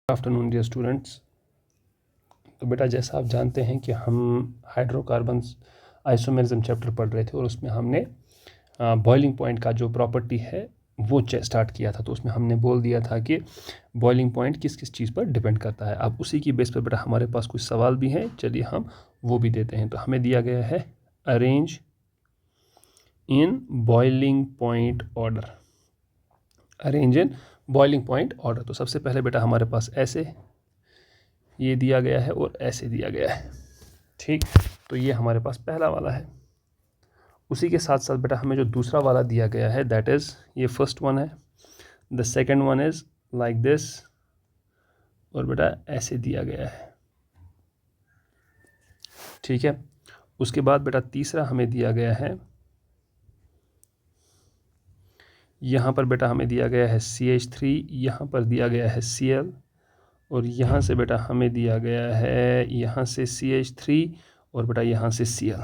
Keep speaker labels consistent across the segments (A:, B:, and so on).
A: Afternoon dear students. तो बेटा जैसा आप जानते हैं कि हम हाइड्रोकार्बन्स आइसोमेरिज्म चैप्टर पढ़ रहे थे और उसमें हमने बॉइलिंग पॉइंट का जो प्रॉपर्टी है वो स्टार्ट किया था। तो उसमें हमने बोल दिया था कि बॉइलिंग पॉइंट किस किस चीज़ पर डिपेंड करता है। अब उसी की बेस पर बेटा हमारे पास कुछ सवाल भी हैं, चलिए हम वो भी देते हैं। तो हमें दिया गया है arrange in boiling point order, arrange in boiling point order. तो सबसे पहले बेटा हमारे पास ऐसे ये दिया गया है और ऐसे दिया गया है, ठीक। तो ये हमारे पास पहला वाला है। उसी के साथ साथ बेटा हमें जो दूसरा वाला दिया गया है दैट इज़ ये फर्स्ट वन है, the second one is like this और बेटा ऐसे दिया गया है, ठीक है। उसके बाद बेटा तीसरा हमें दिया गया है, यहाँ पर बेटा हमें दिया गया है CH3, यहाँ पर दिया गया है Cl और यहाँ से बेटा हमें दिया गया है यहाँ से CH3 और बेटा यहाँ से Cl।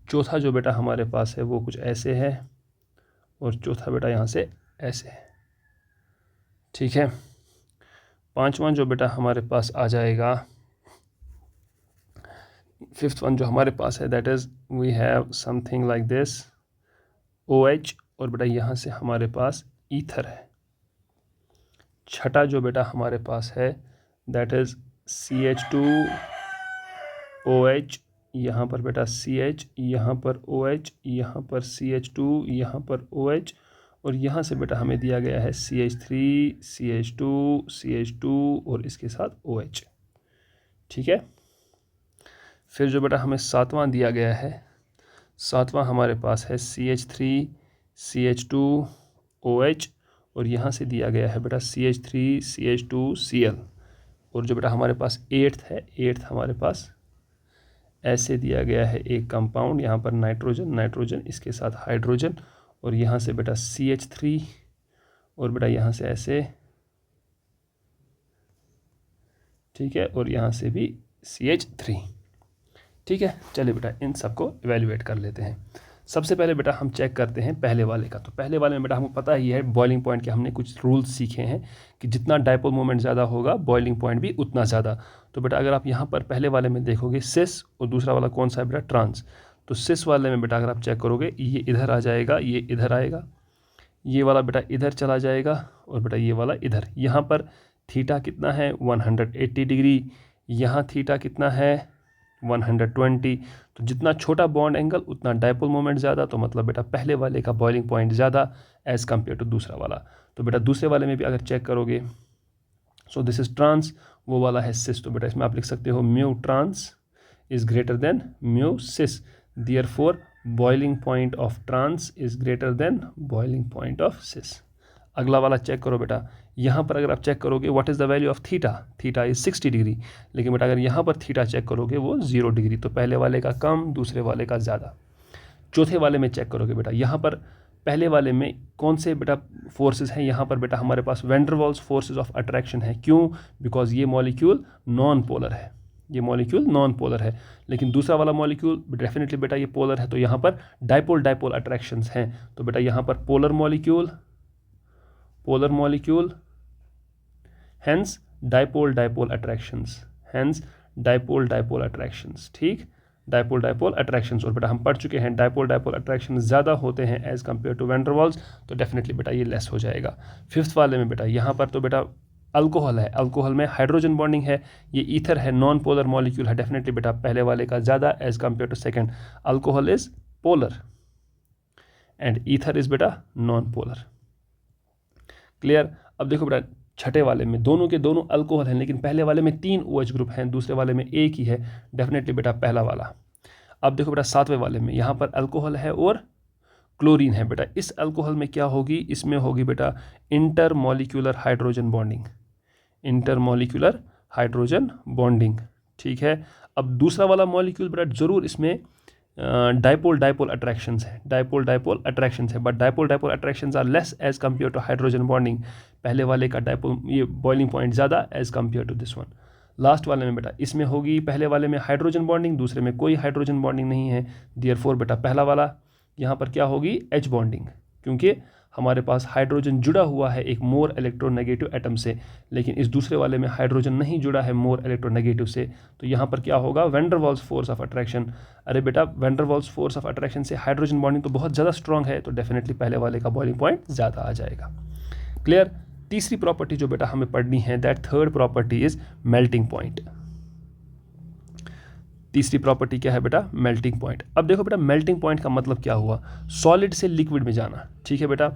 A: चौथा जो बेटा हमारे पास है वो कुछ ऐसे है और चौथा बेटा यहाँ से ऐसे है, ठीक है। पांचवा जो बेटा हमारे पास आ जाएगा, फिफ्थ वन जो हमारे पास है that is we have something like this OH और बेटा यहाँ से हमारे पास ईथर है। छठा जो बेटा हमारे पास है दैट इज़ CH2OH, यहाँ पर बेटा CH, यहाँ पर OH, यहाँ पर CH2, यहाँ पर OH और यहाँ से बेटा हमें दिया गया है CH3, CH2, CH2 और इसके साथ OH, ठीक है। फिर जो बेटा हमें सातवां दिया गया है, सातवां हमारे पास है CH3, CH2, OH और यहाँ से दिया गया है बेटा CH3, CH2, Cl और जो बेटा हमारे पास एट्थ है, एट्थ हमारे पास ऐसे दिया गया है एक कंपाउंड, यहाँ पर नाइट्रोजन, नाइट्रोजन इसके साथ हाइड्रोजन और यहाँ से बेटा CH3 और बेटा यहाँ से ऐसे, ठीक है, और यहाँ से भी CH3, ठीक है। चलिए बेटा इन सबको इवेल्युएट कर लेते हैं। सबसे पहले बेटा हम चेक करते हैं पहले वाले का। तो पहले वाले में बेटा हमको पता ही है बॉइलिंग पॉइंट के हमने कुछ रूल्स सीखे हैं कि जितना डायपोल मोमेंट ज़्यादा होगा बॉइलिंग पॉइंट भी उतना ज़्यादा। तो बेटा अगर आप यहाँ पर पहले वाले में देखोगे सिस और दूसरा वाला कौन सा है बेटा ट्रांस। तो सिस वाले में बेटा अगर आप चेक करोगे ये इधर आ जाएगा, ये इधर आएगा, ये वाला बेटा इधर चला जाएगा और बेटा ये वाला इधर। यहाँ पर थीटा कितना है 180 डिग्री, यहाँ थीटा कितना है 120। तो जितना छोटा बॉन्ड एंगल उतना डायपोल मोमेंट ज़्यादा। तो मतलब बेटा पहले वाले का बॉइलिंग पॉइंट ज़्यादा एज़ कम्पेयर टू दूसरा वाला। तो बेटा दूसरे वाले में भी अगर चेक करोगे, सो दिस इज ट्रांस, वो वाला है सिस। तो बेटा इसमें आप लिख सकते हो mu trans is greater than mu cis, therefore boiling point of trans is greater than boiling point of cis. अगला वाला चेक करो बेटा, यहाँ पर अगर आप चेक करोगे what is the value of theta, theta is 60 degree, लेकिन बेटा अगर यहाँ पर थीटा चेक करोगे वो 0 डिग्री। तो पहले वाले का कम, दूसरे वाले का ज़्यादा। चौथे वाले में चेक करोगे बेटा, यहाँ पर पहले वाले में कौन से बेटा फोर्सेस हैं, यहाँ पर बेटा हमारे पास van der Waals forces of attraction है। क्यों? बिकॉज ये मॉलिक्यूल नॉन पोलर है, ये मॉलिक्यूल नॉन पोलर है। लेकिन दूसरा वाला मॉलिक्यूल डेफिनेटली बेटा ये पोलर है, तो यहाँ पर डायपोल डायपोल अट्रैक्शंस हैं। तो बेटा यहाँ पर polar molecule, polar molecule, hence dipole dipole attractions, hence dipole dipole attractions, ठीक, dipole dipole attractions। और बेटा हम पढ़ चुके हैं dipole dipole attractions ज़्यादा होते हैं as compare to van der Waals, तो डेफिनेटली बेटा ये लेस हो जाएगा। फिफ्थ वाले में बेटा यहाँ पर तो बेटा अल्कोहल है, अल्कोहल में हाइड्रोजन बॉन्डिंग है, ये ईथर है, नॉन पोलर मॉलिक्यूल है, डेफिनेटली बेटा पहले वाले का ज़्यादा as compare to second. Alcohol is polar and ether is बेटा नॉन पोलर, क्लियर। अब देखो बेटा छठे वाले में दोनों के दोनों अल्कोहल हैं, लेकिन पहले वाले में 3 OH ग्रुप हैं, दूसरे वाले में एक ही है, डेफिनेटली बेटा पहला वाला। अब देखो बेटा सातवें वाले में यहाँ पर अल्कोहल है और क्लोरीन है। बेटा इस अल्कोहल में क्या होगी, इसमें होगी बेटा intermolecular hydrogen bonding, intermolecular hydrogen bonding, ठीक है। अब दूसरा वाला मॉलिक्यूल बेटा जरूर इसमें डायपोल डायपोल अट्रैक्शंस है, डायपोल डायपोल अट्रैक्शंस है, but dipole dipole attractions are less as compare to hydrogen bonding. पहले वाले का डायपोल ये बॉइलिंग पॉइंट ज़्यादा as compare to this one. Last वाले में बेटा इसमें होगी पहले वाले में हाइड्रोजन बॉन्डिंग, दूसरे में कोई हाइड्रोजन बॉन्डिंग नहीं है, देयरफॉर बेटा पहला वाला यहाँ पर क्या होगी H बॉन्डिंग, क्योंकि हमारे पास हाइड्रोजन जुड़ा हुआ है एक मोर इलेक्ट्रोनेगेटिव एटम से, लेकिन इस दूसरे वाले में हाइड्रोजन नहीं जुड़ा है मोर इलेक्ट्रोनेगेटिव से, तो यहाँ पर क्या होगा, van der Waals force of attraction. अरे बेटा, van der Waals force of attraction से हाइड्रोजन बॉन्डिंग तो बहुत ज़्यादा स्ट्रॉन्ग है, तो डेफिनेटली पहले वाले का बॉइलिंग पॉइंट ज़्यादा आ जाएगा। क्लियर। तीसरी प्रॉपर्टी जो बेटा हमें पढ़नी है, that third property is melting point. तीसरी प्रॉपर्टी क्या है बेटा, मेल्टिंग पॉइंट। अब देखो बेटा, मेल्टिंग पॉइंट का मतलब क्या हुआ, सॉलिड से लिक्विड में जाना। ठीक है बेटा,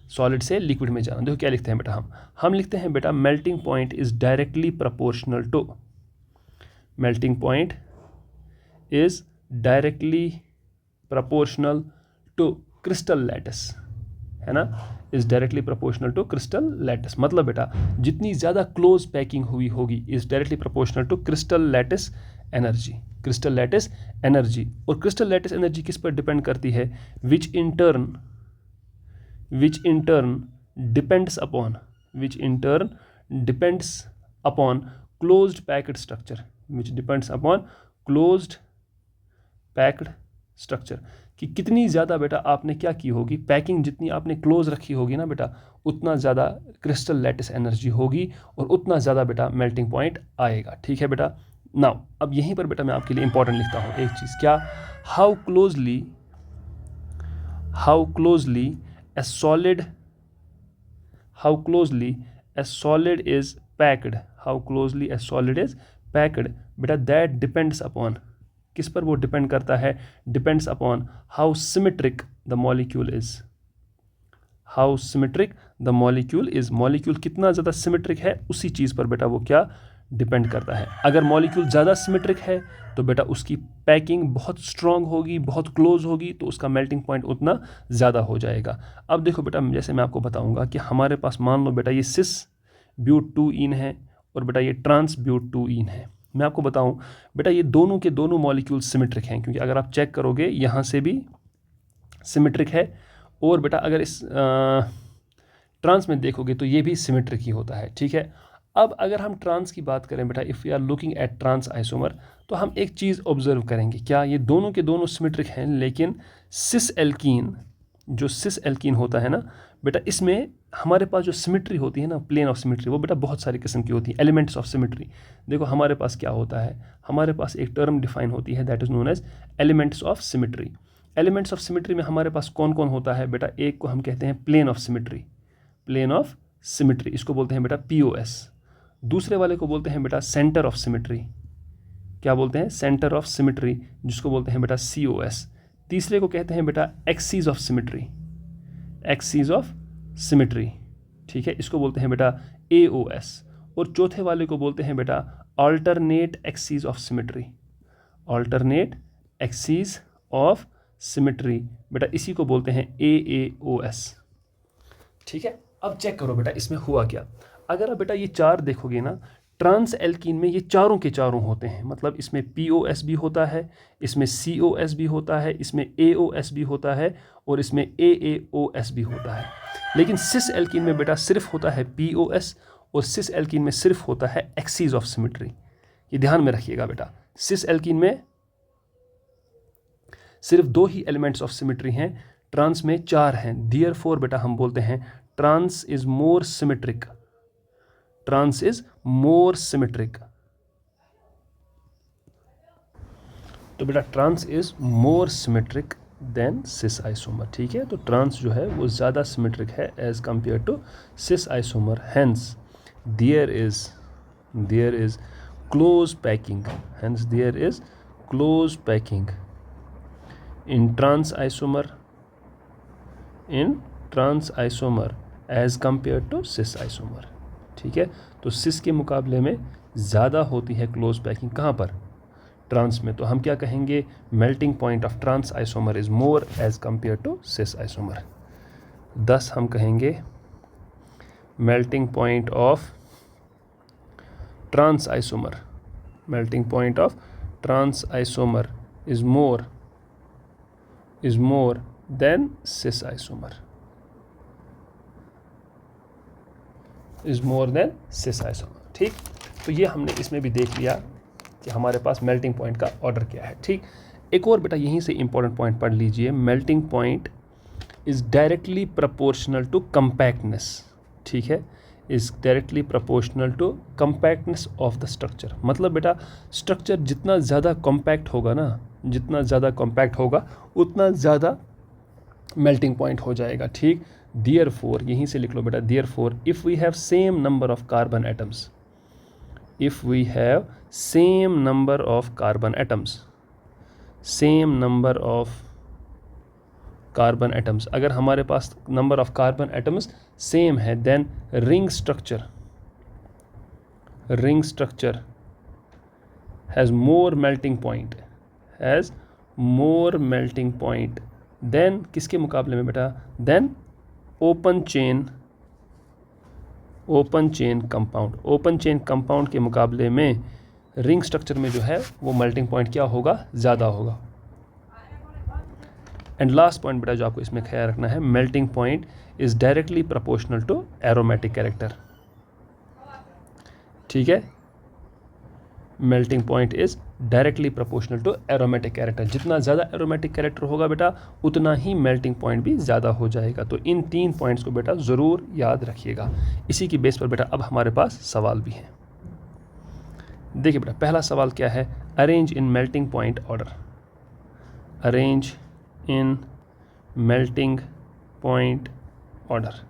A: सॉलिड से लिक्विड में जाना। देखो क्या लिखते हैं बेटा, हम लिखते हैं बेटा, melting point is directly proportional to, melting point is directly proportional to crystal lattice, है ना, is directly proportional to crystal lattice. मतलब बेटा जितनी ज़्यादा क्लोज पैकिंग हुई होगी is directly proportional to crystal lattice energy, crystal lattice energy. और crystal lattice energy किस पर डिपेंड करती है, which in turn depends upon closed packed structure, which depends upon closed packed structure, कि कितनी ज़्यादा बेटा आपने क्या की होगी, पैकिंग जितनी आपने क्लोज रखी होगी ना बेटा, उतना ज़्यादा क्रिस्टल लैटिस एनर्जी होगी और उतना ज़्यादा बेटा मेल्टिंग पॉइंट आएगा। ठीक है बेटा। नाउ अब यहीं पर बेटा मैं आपके लिए इंपॉर्टेंट लिखता हूँ एक चीज़, क्या, how closely A solid is packed, बेटा दैट डिपेंड्स अपॉन, किस पर वो डिपेंड करता है, depends upon how symmetric the molecule is, molecule कितना ज़्यादा सिमेट्रिक है उसी चीज़ पर बेटा वो क्या डिपेंड करता है। अगर मॉलिक्यूल ज़्यादा सिमेट्रिक है तो बेटा उसकी पैकिंग बहुत स्ट्रॉन्ग होगी, बहुत क्लोज होगी, तो उसका मेल्टिंग पॉइंट उतना ज़्यादा हो जाएगा। अब देखो बेटा, जैसे मैं आपको बताऊंगा कि हमारे पास मान लो बेटा ये सिस ब्यूट 2 ईन है और बेटा ये ट्रांस ब्यूट 2 ईन है। मैं आपको बताऊं बेटा, ये दोनों के दोनों मॉलिक्यूल सिमेट्रिक हैं, क्योंकि अगर आप चेक करोगे यहाँ से भी सिमेट्रिक है, और बेटा अगर इस ट्रांस में देखोगे तो ये भी सिमेट्रिक ही होता है। ठीक है। अब अगर हम ट्रांस की बात करें बेटा, if we are looking at trans isomer, तो हम एक चीज़ ऑब्जर्व करेंगे, क्या, ये दोनों के दोनों सिमेट्रिक हैं, लेकिन सिस एल्कीन होता है ना बेटा, इसमें हमारे पास जो सिमेट्री होती है ना, प्लेन ऑफ सिमेट्री, वो बेटा बहुत सारी किस्म की होती है, एलिमेंट्स ऑफ सिमेट्री। देखो हमारे पास क्या होता है, हमारे पास एक टर्म डिफाइन होती है, that is known as elements of symmetry. Elements of symmetry में हमारे पास कौन कौन होता है बेटा, एक को हम कहते हैं प्लेन ऑफ सिमेट्री, इसको बोलते हैं बेटा POS। दूसरे वाले को बोलते हैं बेटा सेंटर ऑफ सिमेट्री, क्या बोलते हैं, सेंटर ऑफ सिमेट्री, जिसको बोलते हैं बेटा COS। तीसरे को कहते हैं बेटा एक्सीज ऑफ सिमेट्री, ठीक है, इसको बोलते हैं बेटा AOS। और चौथे वाले को बोलते हैं बेटा अल्टरनेट एक्सीज ऑफ सिमेट्री, बेटा इसी को बोलते हैं AAOS। ठीक है। अब चेक करो बेटा इसमें हुआ क्या, अगर आप बेटा ये चार देखोगे ना, ट्रांस एल्कीन में ये चारों के चारों होते हैं, मतलब इसमें POS भी होता है, इसमें COS भी होता है, इसमें AOS भी होता है और इसमें AAOS भी होता है। लेकिन सिस एल्कीन में बेटा सिर्फ होता है POS और सिस एल्कीन में सिर्फ होता है एक्सीज ऑफ सिमेट्री। ये ध्यान में रखिएगा बेटा, सिस एल्कीन में सिर्फ 2 ही एलिमेंट्स ऑफ सिमेट्री हैं, ट्रांस में 4 हैं। देयरफॉर बेटा हम बोलते हैं ट्रांस इज मोर सिमेट्रिक, तो बेटा trans is more symmetric than cis isomer. ठीक है, तो ट्रांस जो है वो ज़्यादा सिमेट्रिक है as compare to cis isomer, hence there is close packing in trans isomer as compared to cis isomer। ठीक है, तो सिस के मुकाबले में ज़्यादा होती है क्लोज पैकिंग, कहाँ पर, ट्रांस में। तो हम क्या कहेंगे, melting point of trans isomer is more as compare to cis isomer. thus हम कहेंगे melting point of trans isomer is more than cis isomer, ठीक। तो ये हमने इसमें भी देख लिया कि हमारे पास मेल्टिंग पॉइंट का ऑर्डर क्या है। ठीक, एक और बेटा यहीं से इंपॉर्टेंट पॉइंट पढ़ लीजिए, melting point is directly proportional to compactness, ठीक है, is directly proportional to compactness of the structure. मतलब बेटा स्ट्रक्चर जितना ज़्यादा कॉम्पैक्ट होगा ना, जितना ज़्यादा कॉम्पैक्ट होगा उतना ज़्यादा मेल्टिंग पॉइंट हो जाएगा, ठीक। देयरफॉर, यहीं से लिख लो बेटा, therefore if we have same number of carbon atoms, if we have same number of carbon atoms, same number of carbon atoms, अगर हमारे पास number of carbon atoms same है, then ring structure has more melting point, has more melting point then किसके मुकाबले में बेटा, then open chain compound के मुकाबले में रिंग स्ट्रक्चर में जो है वो मेल्टिंग पॉइंट क्या होगा, ज़्यादा होगा। एंड लास्ट पॉइंट बेटा जो आपको इसमें ख्याल रखना है, melting point is directly proportional to aromatic character, ठीक है। Melting point is directly proportional to aromatic character, जितना ज़्यादा एरोमेटिक कैरेक्टर होगा बेटा उतना ही मेल्टिंग पॉइंट भी ज़्यादा हो जाएगा। तो इन 3 पॉइंट्स को बेटा ज़रूर याद रखिएगा। इसी की बेस पर बेटा अब हमारे पास सवाल भी हैं। देखिए बेटा पहला सवाल क्या है, arrange in melting point order, arrange in melting point order,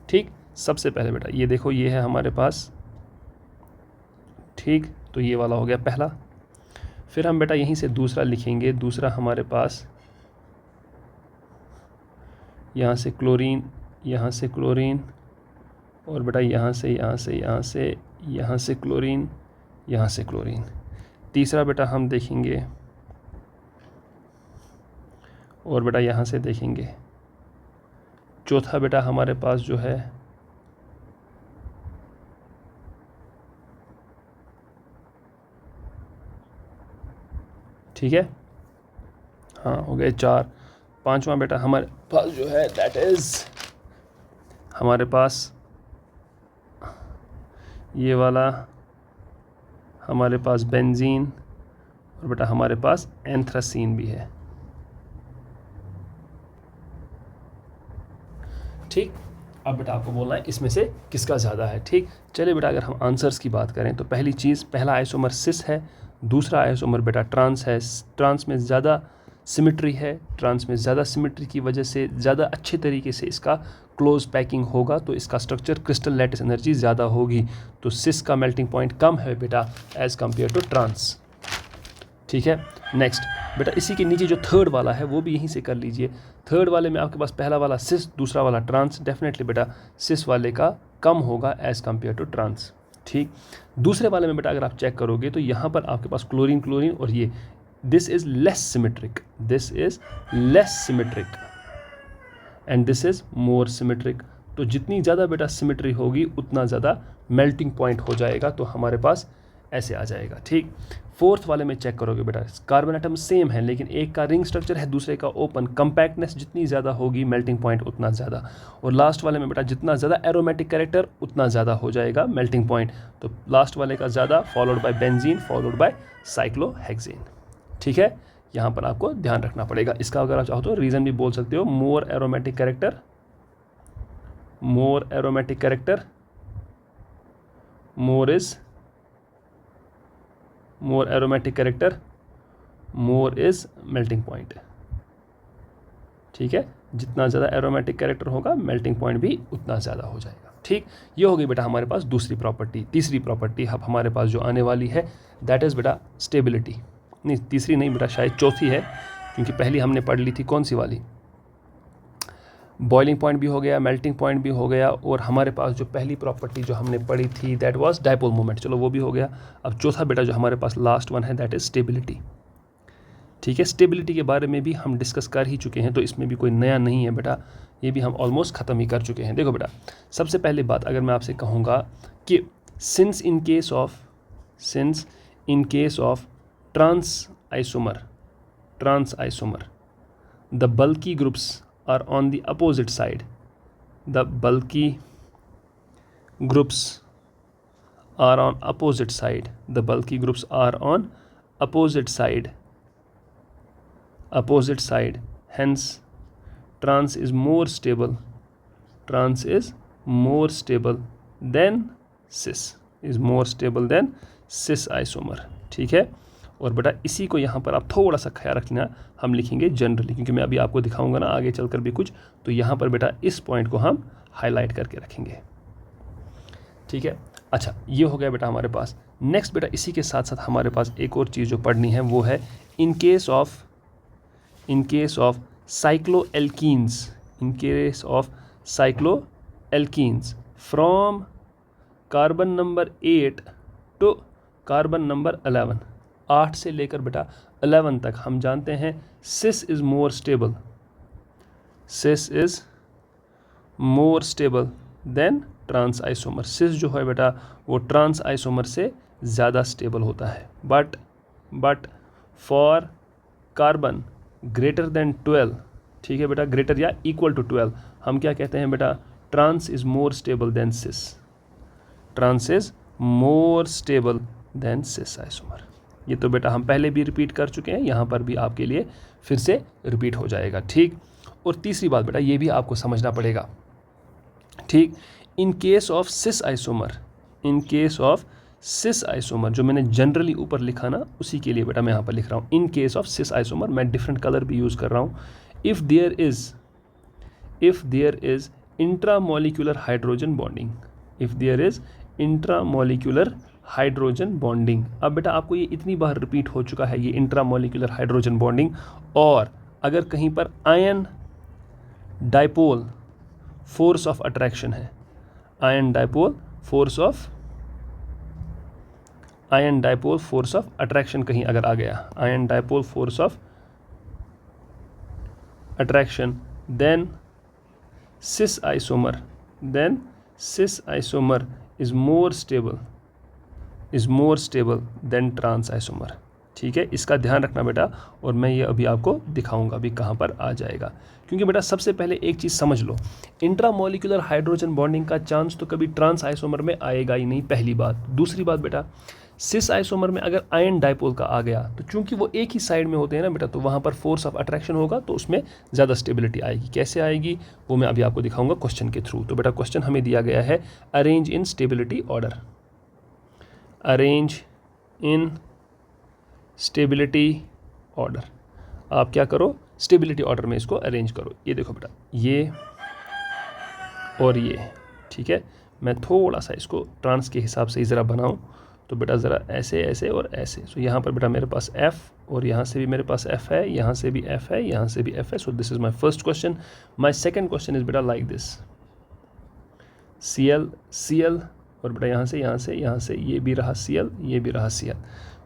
A: ठीक। सबसे पहले बेटा ये देखो, ये है हमारे पास, ठीक, तो ये वाला हो गया पहला। फिर हम बेटा यहीं से दूसरा लिखेंगे, दूसरा हमारे पास यहाँ से क्लोरीन, यहाँ से क्लोरीन, और बेटा यहाँ से क्लोरीन, यहाँ से क्लोरीन। तीसरा बेटा हम देखेंगे, और बेटा यहाँ से देखेंगे। चौथा बेटा हमारे पास जो है ठीक है, हाँ हो गए 4। पांचवा बेटा हमारे पास जो है दैट इज़ हमारे पास ये वाला, हमारे पास बेंजीन, और बेटा हमारे पास एंथ्रासीन भी है, ठीक। अब बेटा आपको बोलना है इसमें से किसका ज़्यादा है, ठीक। चलिए बेटा अगर हम आंसर्स की बात करें तो पहली चीज़, पहला आइसोमर सिस है, दूसरा आइसोमर बेटा ट्रांस है। ट्रांस में ज़्यादा सिमेट्री है, ट्रांस में ज़्यादा सिमेट्री की वजह से ज़्यादा अच्छे तरीके से इसका क्लोज पैकिंग होगा, तो इसका स्ट्रक्चर क्रिस्टल लैटिस एनर्जी ज़्यादा होगी, तो सिस का मेल्टिंग पॉइंट कम है बेटा एज़ कम्पेयर टू ट्रांस, ठीक है। नेक्स्ट बेटा इसी के नीचे जो थर्ड वाला है वो भी यहीं से कर लीजिए। थर्ड वाले में आपके पास पहला वाला सिस, दूसरा वाला ट्रांस, डेफिनेटली बेटा सिस वाले का कम होगा एज़ कम्पेयर टू ट्रांस, ठीक। दूसरे वाले में बेटा अगर आप चेक करोगे तो यहाँ पर आपके पास क्लोरीन क्लोरीन, और ये this is less symmetric, this is less symmetric and this is more symmetric. तो जितनी ज़्यादा बेटा सिमेट्री होगी उतना ज़्यादा मेल्टिंग पॉइंट हो जाएगा, तो हमारे पास ऐसे आ जाएगा, ठीक। फोर्थ वाले में चेक करोगे बेटा कार्बन एटम सेम है, लेकिन एक का रिंग स्ट्रक्चर है, दूसरे का ओपन, कंपैक्टनेस जितनी ज़्यादा होगी मेल्टिंग पॉइंट उतना ज़्यादा। और लास्ट वाले में बेटा जितना ज़्यादा एरोमेटिक कैरेक्टर उतना ज़्यादा हो जाएगा मेल्टिंग पॉइंट, तो लास्ट वाले का ज़्यादा, followed by benzene, followed by cyclohexane, ठीक है। यहाँ पर आपको ध्यान रखना पड़ेगा। इसका अगर आप चाहो तो रीज़न भी बोल सकते हो, more aromatic character, more aromatic character, more is more aromatic character, more is melting point, ठीक है। जितना ज़्यादा एरोमेटिक कैरेक्टर होगा मेल्टिंग पॉइंट भी उतना ज़्यादा हो जाएगा, ठीक। ये हो गई बेटा हमारे पास दूसरी प्रॉपर्टी। तीसरी प्रॉपर्टी अब हमारे पास जो आने वाली है दैट इज़ बेटा स्टेबिलिटी, नहीं तीसरी नहीं बेटा शायद चौथी है, क्योंकि पहली हमने पढ़ ली थी कौन सी वाली, बॉइलिंग पॉइंट भी हो गया, मेल्टिंग पॉइंट भी हो गया, और हमारे पास जो पहली प्रॉपर्टी जो हमने पढ़ी थी दैट वाज डायपोल मोमेंट, चलो वो भी हो गया। अब चौथा बेटा जो हमारे पास लास्ट वन है दैट इज़ स्टेबिलिटी, ठीक है। स्टेबिलिटी के बारे में भी हम डिस्कस कर ही चुके हैं, तो इसमें भी कोई नया नहीं है बेटा, ये भी हम ऑलमोस्ट ख़त्म ही कर चुके हैं। देखो बेटा सबसे पहली बात अगर मैं आपसे कहूँगा कि since in case of trans isomer the bulky groups are on the opposite side, the bulky groups are on opposite side, the bulky groups are on opposite side, hence trans is more stable, trans is more stable than cis, is more stable than cis isomer. ठीक है, और बेटा इसी को यहाँ पर आप थोड़ा सा ख्याल रखना, हम लिखेंगे जनरली, क्योंकि मैं अभी आपको दिखाऊंगा ना आगे चलकर भी कुछ, तो यहाँ पर बेटा इस पॉइंट को हम हाईलाइट करके रखेंगे। ठीक है, अच्छा ये हो गया बेटा हमारे पास। नेक्स्ट बेटा इसी के साथ साथ हमारे पास एक और चीज़ जो पढ़नी है वो है in case of cycloalkenes, in case of cycloalkenes from carbon number 8 to carbon number 11, 8 से लेकर बेटा 11 तक हम जानते हैं cis is more stable, cis is more stable than trans isomer. Cis जो है बेटा वो ट्रांस आइसोमर से ज़्यादा स्टेबल होता है। But for carbon greater than 12, ठीक है बेटा, ग्रेटर या इक्वल टू 12, हम क्या कहते हैं बेटा, trans is more stable than cis, trans is more stable than cis isomer. ये तो बेटा हम पहले भी रिपीट कर चुके हैं, यहाँ पर भी आपके लिए फिर से रिपीट हो जाएगा। ठीक, और तीसरी बात बेटा ये भी आपको समझना पड़ेगा। ठीक, इन case of cis isomer, in case of cis isomer, जो मैंने जनरली ऊपर लिखा ना उसी के लिए बेटा मैं यहाँ पर लिख रहा हूँ in case of cis isomer, मैं डिफरेंट कलर भी यूज़ कर रहा हूँ। If there is intramolecular hydrogen bonding, if there is intramolecular hydrogen bonding. अब बेटा आपको ये इतनी बार रिपीट हो चुका है ये इंट्रामोलिकुलर हाइड्रोजन बॉन्डिंग, और अगर कहीं पर ion dipole force of attraction है, ion dipole force of attraction कहीं अगर आ गया, ion dipole force of attraction, then cis isomer is more stable than trans isomer. ठीक है, इसका ध्यान रखना बेटा, और मैं ये अभी आपको दिखाऊंगा अभी कहाँ पर आ जाएगा। क्योंकि बेटा सबसे पहले एक चीज़ समझ लो, इंट्रामोलिकुलर हाइड्रोजन बॉन्डिंग का चांस तो कभी ट्रांस आइसोमर में आएगा ही नहीं, पहली बात। दूसरी बात बेटा, सिस आइसोमर में अगर आयन डाइपोल का आ गया तो चूंकि वो एक ही साइड में होते हैं ना बेटा, तो वहाँ पर फोर्स ऑफ अट्रैक्शन होगा, तो उसमें ज़्यादा स्टेबिलिटी आएगी। कैसे आएगी वो मैं अभी आपको दिखाऊंगा क्वेश्चन के थ्रू। तो बेटा क्वेश्चन हमें दिया गया है arrange in stability order, arrange in stability order. आप क्या करो, स्टेबिलिटी ऑर्डर में इसको अरेंज करो। ये देखो बेटा, ये और ये, ठीक है। मैं थोड़ा सा इसको ट्रांस के हिसाब से ही ज़रा बनाऊं, तो बेटा ज़रा ऐसे ऐसे और ऐसे। सो यहाँ पर बेटा मेरे पास F, और यहाँ से भी मेरे पास F है, यहाँ से भी F है, यहाँ से भी F है। So this is my first question. My second question is बेटा लाइक दिस, Cl, और बेटा यहाँ से ये भी रहा Cl, ये भी रहा Cl।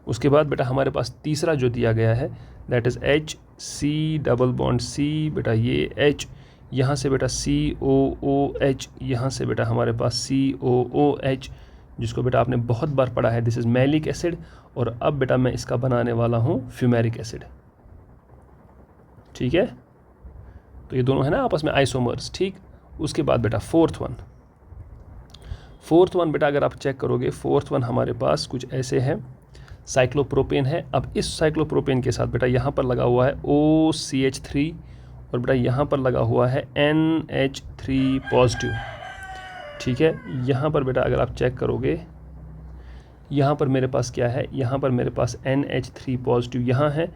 A: उसके बाद बेटा हमारे पास तीसरा जो दिया गया है that is HC double bond C, बेटा ये H, यहाँ से बेटा COOH, यहाँ से बेटा हमारे पास COOH, जिसको बेटा आपने बहुत बार पढ़ा है, दिस इज़ मैलिक एसिड। और अब बेटा मैं इसका बनाने वाला हूँ फ्यूमेरिक एसिड। ठीक है, तो ये दोनों है ना आपस में आइसोमर्स। ठीक, उसके बाद बेटा फोर्थ वन बेटा अगर आप चेक करोगे, फोर्थ वन हमारे पास कुछ ऐसे है, साइक्लोप्रोपेन है। अब इस साइक्लोप्रोपेन के साथ बेटा यहाँ पर लगा हुआ है OCH3, और बेटा यहाँ पर लगा हुआ है NH3 पॉजिटिव। ठीक है, यहाँ पर बेटा अगर आप चेक करोगे, यहाँ पर मेरे पास क्या है, यहाँ पर मेरे पास NH3 पॉजिटिव यहाँ है,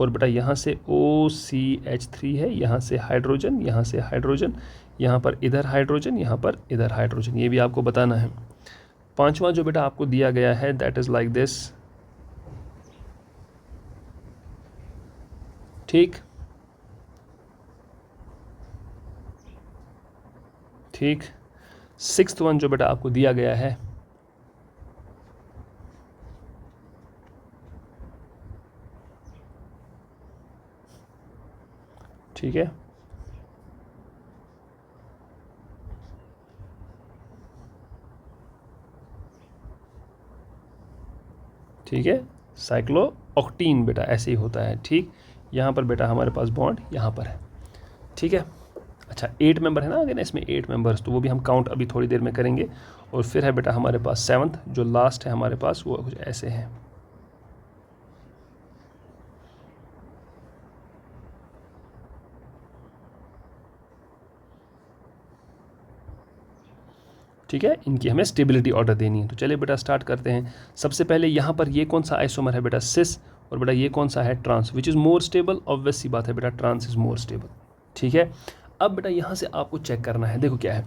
A: और बेटा यहाँ से OCH3 है, यहाँ से हाइड्रोजन, यहाँ से हाइड्रोजन, यहाँ पर इधर हाइड्रोजन, यहाँ पर इधर हाइड्रोजन। ये भी आपको बताना है। पांचवा जो बेटा आपको दिया गया है दैट इज़ लाइक दिस। ठीक, सिक्स्थ वन जो बेटा आपको दिया गया है, ठीक है, ठीक है, साइक्लोऑक्टीन बेटा ऐसे ही होता है। ठीक, यहाँ पर बेटा हमारे पास बॉन्ड यहाँ पर है। ठीक है, अच्छा 8 मेंबर है ना आगे ना इसमें, 8 मेंबर्स, तो वो भी हम काउंट अभी थोड़ी देर में करेंगे। और फिर है बेटा हमारे पास सेवंथ जो लास्ट है हमारे पास, वो कुछ ऐसे है। ठीक है, इनकी हमें स्टेबिलिटी ऑर्डर देनी है। तो चलिए बेटा स्टार्ट करते हैं। सबसे पहले यहाँ पर ये कौन सा आइसोमर है बेटा, सिस, और बेटा ये कौन सा है, trans, which is more stable, obvious सी बात है बेटा, ट्रांस इज़ मोर स्टेबल। ठीक है, अब बेटा यहाँ से आपको चेक करना है, देखो क्या है,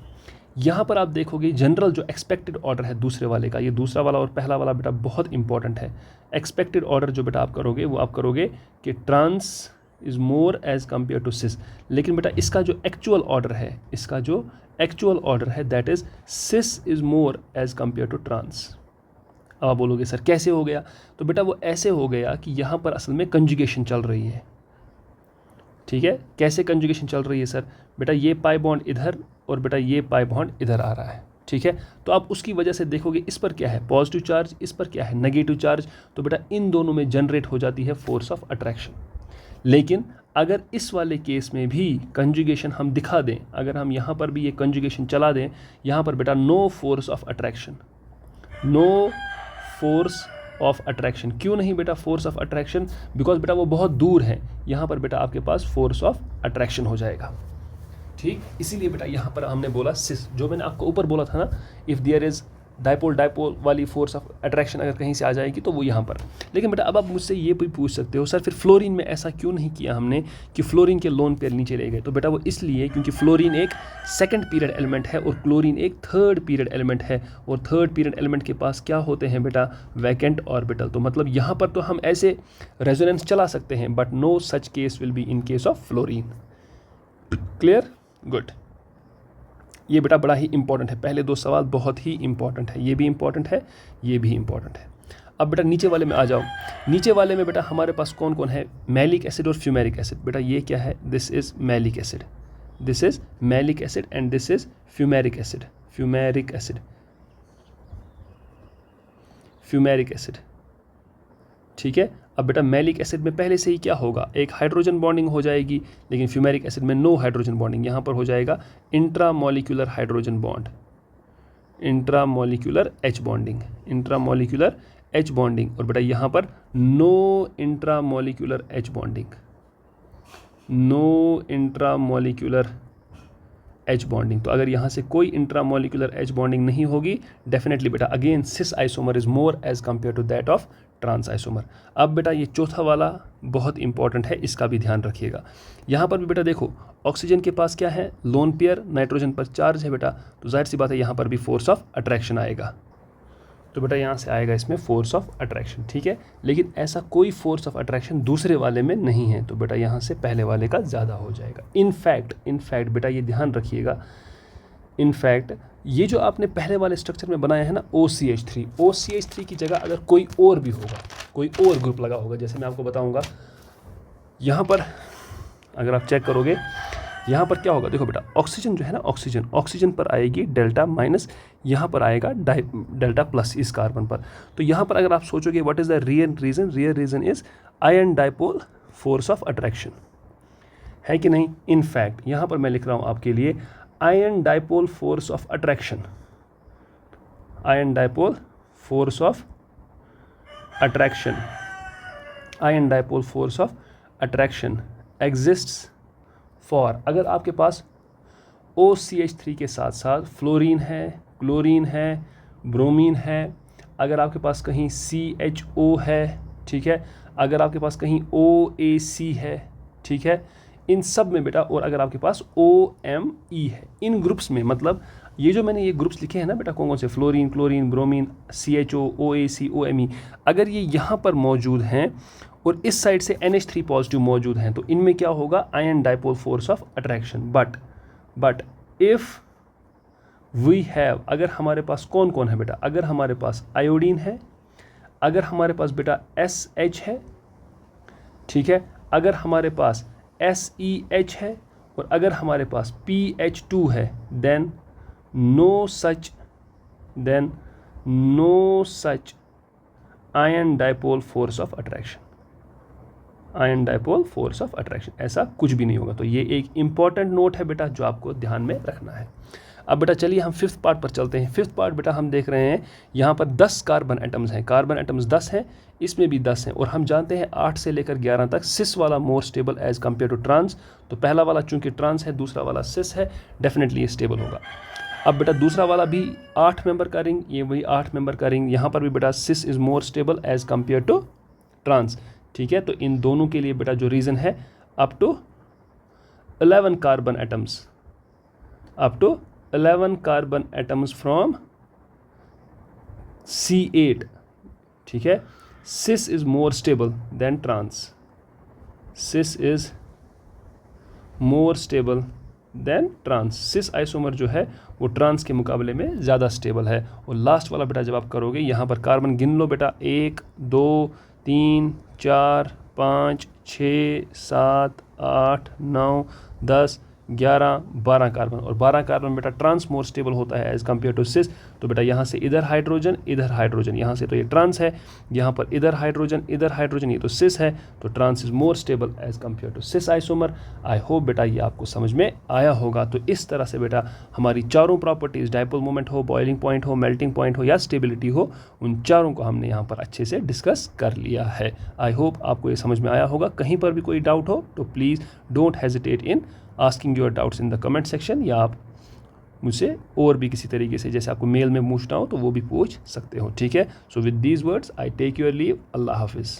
A: यहाँ पर आप देखोगे जनरल जो एक्सपेक्टेड ऑर्डर है दूसरे वाले का, ये दूसरा वाला और पहला वाला बेटा बहुत इंपॉर्टेंट है। एक्सपेक्टेड ऑर्डर जो बेटा आप करोगे वो आप करोगे कि trans is more as compare to cis, लेकिन बेटा इसका जो एक्चुअल ऑर्डर है, इसका जो एक्चुअल ऑर्डर है that is cis is more as compare to trans. अब आप बोलोगे सर कैसे हो गया, तो बेटा वो ऐसे हो गया कि यहाँ पर असल में कंजुगेशन चल रही है। ठीक है, कैसे कंजुगेशन चल रही है सर, बेटा ये पाई बॉन्ड इधर और बेटा ये पाई बॉन्ड इधर आ रहा है। ठीक है, तो आप उसकी वजह से देखोगे इस पर क्या है पॉजिटिव चार्ज, इस पर क्या है नेगेटिव चार्ज, तो बेटा इन दोनों में जनरेट हो जाती है फोर्स ऑफ अट्रैक्शन। लेकिन अगर इस वाले केस में भी कंजुगेशन हम दिखा दें, अगर हम यहाँ पर भी ये कंजुगेशन चला दें, यहाँ पर बेटा no force of attraction, no force of attraction. क्यों नहीं बेटा फोर्स ऑफ अट्रैक्शन, बिकॉज बेटा वो बहुत दूर है, यहाँ पर बेटा आपके पास फोर्स ऑफ अट्रैक्शन हो जाएगा। ठीक, इसीलिए बेटा यहाँ पर हमने बोला सिस, जो मैंने आपको ऊपर बोला था ना, if there is dipole dipole वाली फोर्स ऑफ अट्रैक्शन अगर कहीं से आ जाएगी तो वो यहाँ पर। लेकिन बेटा अब आप मुझसे ये भी पूछ सकते हो सर फिर फ्लोरीन में ऐसा क्यों नहीं किया हमने कि फ्लोरीन के लोन पेयर नीचे ले गए, तो बेटा वो इसलिए क्योंकि फ्लोरीन एक सेकंड पीरियड एलिमेंट है और क्लोरीन एक थर्ड पीरियड एलिमेंट है, और थर्ड पीरियड एलिमेंट के पास क्या होते हैं बेटा, वैकेंट ऑर्बिटल। तो मतलब यहाँ पर तो हम ऐसे रेजोनेंस चला सकते हैं, but no such case will be in case of fluorine. Clear, good. ये बेटा बड़ा ही इंपॉर्टेंट है, पहले दो सवाल बहुत ही इंपॉर्टेंट है, ये भी इंपॉर्टेंट है, ये भी इंपॉर्टेंट है। अब बेटा नीचे वाले में आ जाओ। नीचे वाले में बेटा हमारे पास कौन कौन है, मैलिक एसिड और फ्यूमेरिक एसिड। बेटा ये क्या है, this is malic acid, this is malic acid and this is fumaric acid, fumaric acid, fumaric acid. ठीक है, अब बेटा मैलिक एसिड में पहले से ही क्या होगा, एक हाइड्रोजन बॉन्डिंग हो जाएगी, लेकिन फ्यूमेरिक एसिड में नो हाइड्रोजन बॉन्डिंग, यहाँ पर हो जाएगा intramolecular hydrogen bond, intramolecular H bonding, intramolecular H bonding, और बेटा यहाँ पर no intramolecular H bonding, no intramolecular H bonding. तो अगर यहाँ से कोई इंट्रामोलिकुलर एच बॉन्डिंग नहीं होगी, डेफिनेटली बेटा again cis isomer is more as compare to that of trans isomer. अब बेटा ये चौथा वाला बहुत इंपॉर्टेंट है, इसका भी ध्यान रखिएगा। यहाँ पर भी बेटा देखो ऑक्सीजन के पास क्या है, लोन पेयर, नाइट्रोजन पर चार्ज है बेटा, तो जाहिर सी बात है यहाँ पर भी फोर्स ऑफ अट्रैक्शन आएगा, तो बेटा यहाँ से आएगा इसमें फोर्स ऑफ अट्रैक्शन। ठीक है, लेकिन ऐसा कोई फोर्स ऑफ अट्रैक्शन दूसरे वाले में नहीं है, तो बेटा यहाँ से पहले वाले का ज़्यादा हो जाएगा। इनफैक्ट बेटा ये ध्यान रखिएगा, इनफैक्ट ये जो आपने पहले वाले स्ट्रक्चर में बनाया है ना OCH3 की जगह अगर कोई और भी होगा, कोई और ग्रुप लगा होगा, जैसे मैं आपको बताऊंगा, यहाँ पर अगर आप चेक करोगे यहाँ पर क्या होगा, देखो बेटा ऑक्सीजन जो है ना, ऑक्सीजन पर आएगी डेल्टा माइनस, यहाँ पर आएगा डेल्टा प्लस इस कार्बन पर। तो यहाँ पर अगर आप सोचोगे what is the real reason is ion dipole force of attraction, है कि नहीं। इनफैक्ट यहाँ पर मैं लिख रहा हूँ आपके लिए ion dipole force of attraction, ion dipole force of attraction, ion dipole force of attraction exists for, अगर आपके पास OCH3 के साथ साथ फ्लोरीन है, क्लोरीन है, ब्रोमीन है, अगर आपके पास कहीं CHO है, ठीक है, अगर आपके पास कहीं OAC है, ठीक है, इन सब में बेटा, और अगर आपके पास OMe है, इन ग्रुप्स में, मतलब ये जो मैंने ये ग्रुप्स लिखे हैं ना बेटा, कौन कौन से, fluorine, chlorine, bromine, CHO, OAC, OMe, अगर ये यहाँ पर मौजूद हैं और इस साइड से NH3 पॉजिटिव मौजूद हैं, तो इनमें क्या होगा, ion dipole force of attraction. But if we have, अगर हमारे पास कौन कौन है बेटा, अगर हमारे पास आयोडीन है, अगर हमारे पास बेटा SH है, ठीक है, अगर हमारे पास SEH है, और अगर हमारे पास PH2 है, then no such ion dipole force of attraction, ion dipole force of attraction, ऐसा कुछ भी नहीं होगा। तो ये एक इंपॉर्टेंट नोट है बेटा जो आपको ध्यान में रखना है। अब बेटा चलिए हम फिफ्थ पार्ट पर चलते हैं। फिफ्थ पार्ट बेटा हम देख रहे हैं यहाँ पर 10 कार्बन एटम्स हैं, कार्बन एटम्स 10 हैं, इसमें भी 10 हैं, और हम जानते हैं 8 से लेकर 11 तक सिस वाला more stable as compare to trans. तो पहला वाला चूंकि ट्रांस है, दूसरा वाला सिस है, डेफिनेटली ये स्टेबल होगा। अब बेटा दूसरा वाला भी 8 मेंबर का रिंग, ये वही 8 मेंबर का रिंग, यहाँ पर भी बेटा cis is more stable as compare to trans. ठीक है, तो इन दोनों के लिए बेटा जो रीज़न है up to 11 carbon atoms, up to 11 carbon atoms from C8। ठीक है, cis is more stable than trans, cis is more stable than trans. Cis isomer जो है वो ट्रांस के मुकाबले में ज़्यादा स्टेबल है। और लास्ट वाला बेटा जब आप करोगे, यहाँ पर कार्बन गिन लो बेटा, 1 2 3 4 5 6 7 8 9 10 11 12 कार्बन, और 12 कार्बन बेटा ट्रांस मोर स्टेबल होता है एज कम्पेयर टू सिस। तो बेटा यहाँ से इधर हाइड्रोजन, इधर हाइड्रोजन, यहाँ से तो ये ट्रांस है, यहाँ पर इधर हाइड्रोजन, इधर हाइड्रोजन, ये तो सिस है, तो trans is more stable as compare to cis isomer. I hope बेटा ये आपको समझ में आया होगा। तो इस तरह से बेटा हमारी चारों प्रॉपर्टीज़, डाइपोल मोमेंट हो, बॉइलिंग पॉइंट हो, मेल्टिंग पॉइंट हो या स्टेबिलिटी हो, उन चारों को हमने यहाँ पर अच्छे से डिस्कस कर लिया है। आई होप आपको ये समझ में आया होगा। कहीं पर भी कोई डाउट हो तो please don't hesitate in asking your doubts in the comment section, या आप मुझसे और भी किसी तरीके से, जैसे आपको मेल में पूछना हो तो वो भी पूछ सकते हो। ठीक है, so with these words I take your leave. अल्लाह हाफिज़।